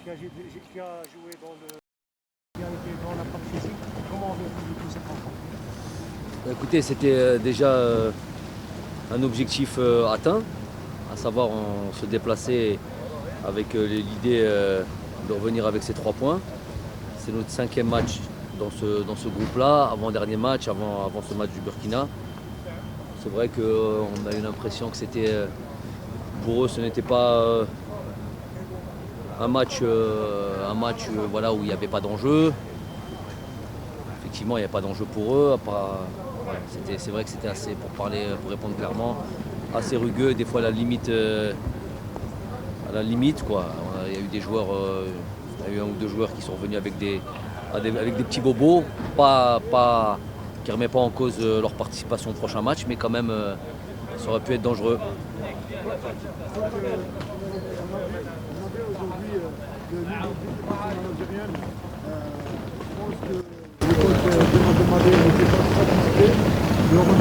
qui a joué qui a été dans la partie physique. Comment avez-vous vécu cette rencontre? Écoutez, c'était déjà un objectif atteint, à savoir on se déplacer avec l'idée de revenir avec ces 3 points. C'est notre 5e match dans ce groupe-là, avant-dernier match, avant ce match du Burkina. C'est vrai qu'on a eu l'impression que c'était, pour eux, ce n'était pas un match voilà, où il n'y avait pas d'enjeu. Effectivement, il n'y a pas d'enjeu pour eux. C'est vrai que c'était assez, pour répondre clairement, assez rugueux, des fois à la limite quoi. Il y a eu des joueurs, il y a eu 1 ou 2 joueurs qui sont revenus avec des petits bobos, qui ne remet pas en cause leur participation au prochain match, mais quand même ça aurait pu être dangereux.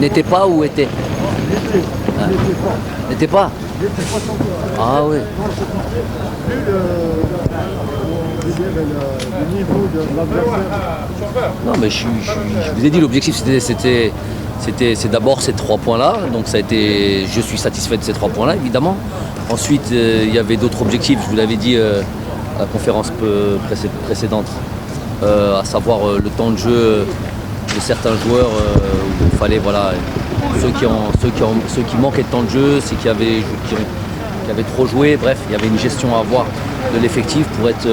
N'était pas ou était? N'était pas. Ah oui. Le niveau de l'adversaire. Non mais je vous ai dit, l'objectif c'est d'abord ces 3 points-là. Donc je suis satisfait de ces 3 points-là évidemment. Ensuite il y avait d'autres objectifs, je vous l'avais dit à la conférence précédente, à savoir le temps de jeu de certains joueurs où il fallait, voilà, ceux qui manquaient de temps de jeu, c'est qui avaient trop joué. Bref, il y avait une gestion à avoir de l'effectif pour être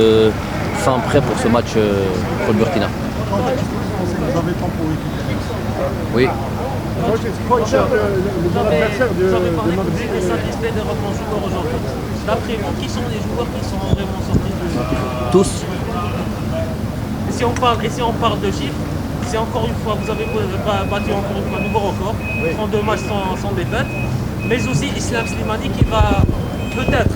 fin prêt pour ce match contre le Burkina. Vous avez le temps pour équiper. Oui. Vous avez été satisfait de votre joueur aujourd'hui. D'après vous, qui sont les joueurs qui sont vraiment sortis de... Tous. Et si on parle de chiffres, c'est encore une fois, vous avez battu encore une fois un nouveau record, 32 matchs sans défaite, mais aussi Islam Slimani qui va peut-être,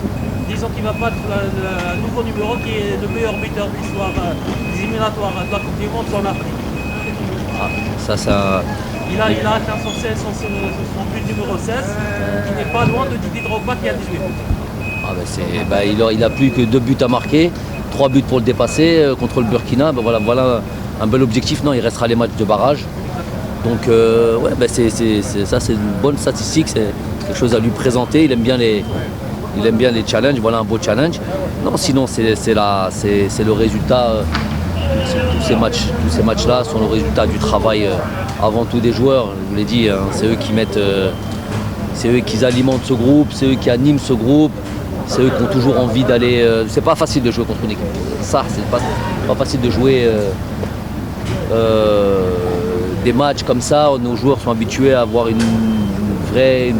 disons qu'il va battre le nouveau numéro qui est le meilleur buteur de l'histoire des éliminatoires de la Coupe du Monde en Afrique. Il a atteint son but numéro 16, qui n'est pas loin de Didier Drogba qui a 18 buts. Il a plus que 2 buts à marquer, 3 buts pour le dépasser contre le Burkina. Voilà un bel objectif. Non, il restera les matchs de barrage. Donc c'est une bonne statistique, c'est quelque chose à lui présenter. Il aime bien les challenges. Voilà un beau challenge. Non, sinon c'est le résultat. Tous ces matchs-là sont le résultat du travail avant tout des joueurs. Je vous l'ai dit, hein, c'est eux qui alimentent ce groupe, c'est eux qui animent ce groupe, c'est eux qui ont toujours envie d'aller. C'est pas facile de jouer contre une équipe. Ça, c'est pas facile de jouer des matchs comme ça. Nos joueurs sont habitués à avoir une vraie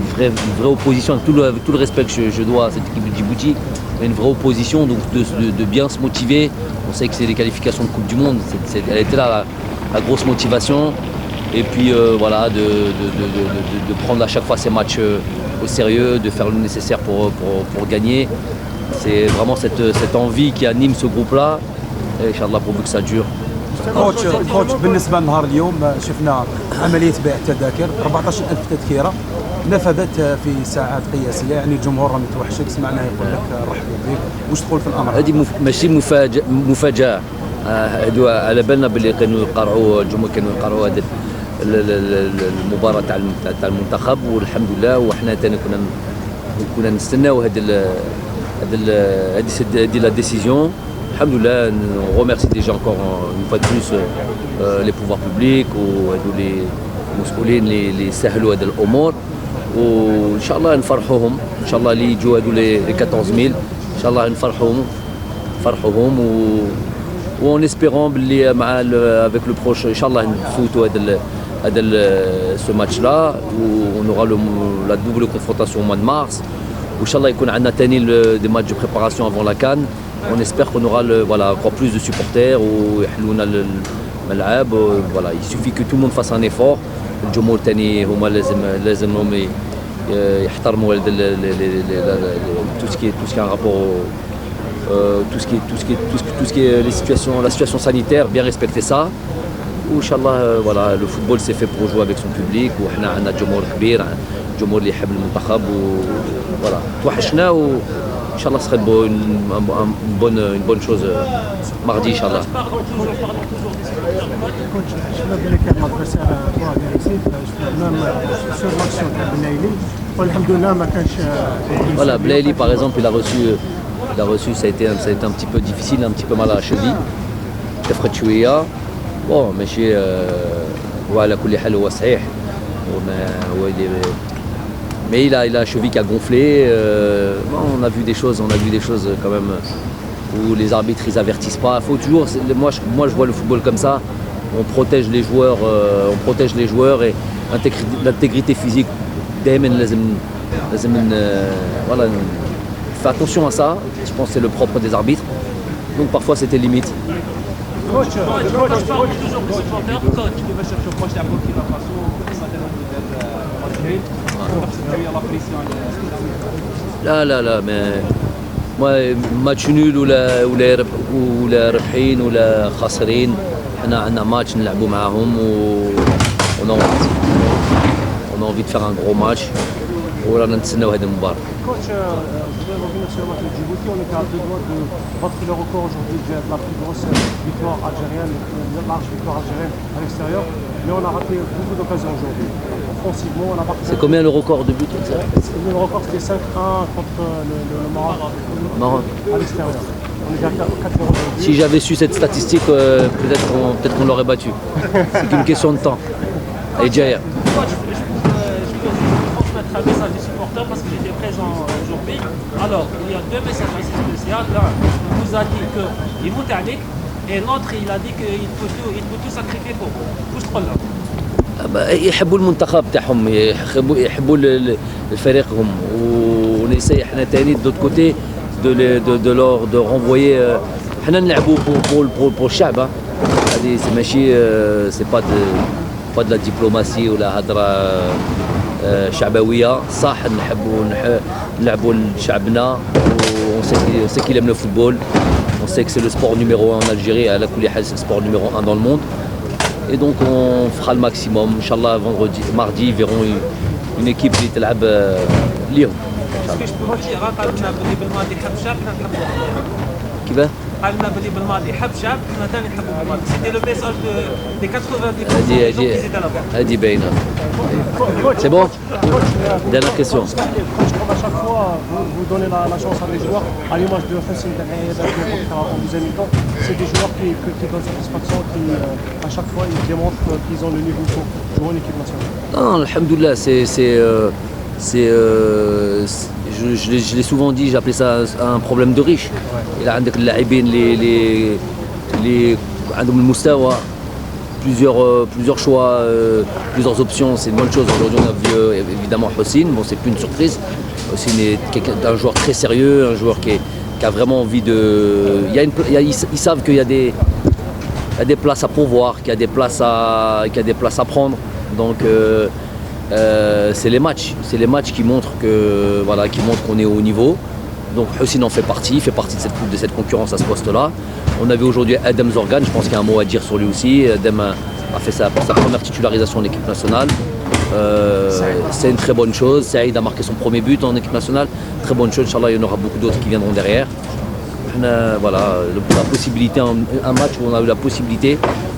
opposition, avec tout le respect que je dois à cette équipe de Djibouti, une vraie opposition, donc de bien se motiver. On sait que c'est les qualifications de Coupe du Monde, elle était là la grosse motivation. Et puis voilà, de prendre à chaque fois ces matchs au sérieux, de faire le nécessaire pour gagner. C'est vraiment cette envie qui anime ce groupe-là. Et Inch'Allah, pourvu que ça dure. كوتش بالنسبه لنهار اليوم شفنا عمليه بيع التذاكر 14000 تذكره نفذت في ساعات قياسيه، يعني الجمهور راه متوحشك، سمعناه يقول لك رحبوا بك، واش تقول في الامر؟ هذه ماشي مفاجاه. هادو على بالنا باللي كانوا يقرعوا الجمهور، كانوا يقرعوا هذه المباراه تاع المنتخب، والحمد لله وحنا ثاني كنا نستناو هذه لا ديسيزيون. Alhamdoulilah, on remercie déjà encore une fois de plus les pouvoirs publics les مسؤولين اللي سهلوا هذا الامور، وان شاء الله نفرحوهم. ان شاء الله اللي يجوا هذو لي 14000 ان شاء الله نفرحوهم وان اسبيرون باللي مع avec le proche ان شاء الله نفوتوا هذا ce match là où on aura la double confrontation au mois de mars. وان شاء الله يكون عندنا ثاني des matchs de préparation avant la CAN. On espère qu'on aura encore plus de supporters ويحلونا الملعب. Voilà, il suffit que tout le monde fasse un effort. الجمهور تاني هما لازمهم يحترموا tout ce qui est un rapport tout ce qui est la situation sanitaire, bien respecter ça. Inch'Allah, voilà, le football c'est fait pour jouer avec son public وحنا عندنا جمهور كبير، جمهور اللي يحب المنتخب. Voilà, توحشنا Inch'Allah, ce serait une bonne chose mardi, Inch'Allah. Parlons toujours des supporters de coach. كوتش شفنا بلي كان الادفيرسير اغريسيف شفنا ميم سور ماكسيون تاع بنايلي والحمد لله ما كانش Voilà, Blaili par exemple, il a reçu, ça a été un petit peu difficile, un petit peu mal à la cheville. كفرت شوية. Bon, ماشي على كل حال هو صحيح. Mais il a la cheville qui a gonflé. On a vu des choses quand même où les arbitres ils avertissent pas. Faut toujours, moi je vois le football comme ça. On protège les joueurs, et l'intégrité physique. دائما لازم voilà, faire attention à ça. Je pense que c'est le propre des arbitres. Donc parfois c'était limite. كوتش Coach, parlons toujours des supporters. Coach. كيفاش تشوف واش لعبوا كيما فاسو مثلا ضد الجزائر شويه لا بريسيون لا mais moi match nul ولا ربحين ولا خاسرين احنا عندنا ماتش نلعبوا معاهم on a envie de faire un gros match ورانا نتسناو هذه المباراة. Coach, je voudrais revenir sur le match de Djibouti. On était à 2 doigts de battre le record aujourd'hui de la plus grosse victoire algérienne, la large victoire algérienne à l'extérieur. Mais on a raté beaucoup d'occasions aujourd'hui. Offensivement, on a marqué. C'est combien le record de buts ça? Le record c'était 5-1 contre le Maroc. à l'extérieur. On est à 4-0 aujourd'hui. Si j'avais su cette statistique, peut-être qu'on l'aurait battu. C'est qu'une question de temps. Et Djaïa. Coach, je peux transmettre un message des supporters parce que j'étais présent aujourd'hui. Alors, il y a 2 messages assez spéciaux. L'un, il vous a dit qu'il est moutanique et l'autre, il a dit qu'il peut tout sacrifier pour vous. Touche trop là. يحبوا المنتخب تاعهم يحبوا فريقهم ونسي احنا تاني دوت كوتي de renvoyer حنا نلعبوا pour الشعب هذه ماشي سي با de la diplomatie ولا هضره شعبويه صح نلعبوا لشعبنا on sait qu'il aime le football, on sait que c'est le sport numéro 1 en Algérie, à la كل حال c'est le sport numéro 1 dans le monde. Et donc on fera le maximum. Inch'Allah, mardi, ils verront une équipe qui تلعب اليوم. Est-ce que je peux vous dire, قالنا بلي بالماضي حب شاب حنا نحبوا بالماضي. كيفاه؟ قالنا بلي بالماضي حب شاب حنا ثاني نحبوا بالماضي. C'était le message des 90% des gens qui étaient là-bas. هذه باينة. C'est bon? Dernière question. Coach, comme à chaque fois, vous donnez la chance à des joueurs, à l'image de Hassan en deuxième mi-temps, c'est des joueurs qui donnent satisfaction, qui à chaque fois ils démontrent qu'ils ont le niveau pour jouer en équipe nationale. Non, alhamdoulilah, je l'ai souvent dit, j'appelais ça un problème de riche. Il a عندك اللاعبين اللي عندهم المستوى plusieurs choix, plusieurs options, c'est une bonne chose. Aujourd'hui, on a vu évidemment Hossein, bon, c'est plus une surprise. Hossein est un joueur très sérieux, un joueur qui a vraiment envie de. Ils savent qu'il y a des places à pourvoir, qu'il y a des places à prendre. Donc, c'est les matchs qui montrent qu'on est au haut niveau. Donc Hossein en fait partie, il fait partie de cette concurrence à ce poste-là. On avait aujourd'hui Adem Zorgan, je pense qu'il y a un mot à dire sur lui aussi. Adem a fait sa première titularisation en équipe nationale. C'est une très bonne chose. Saïd a marqué son premier but en équipe nationale. Très bonne chose, Inch'Allah, il y en aura beaucoup d'autres qui viendront derrière. Voilà, la possibilité, un match où on a eu la possibilité,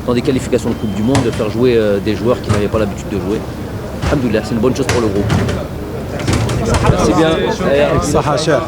dans des qualifications de Coupe du Monde, de faire jouer des joueurs qui n'avaient pas l'habitude de jouer. Alhamdoulilah, c'est une bonne chose pour le groupe. Merci bien. صحة شيخ.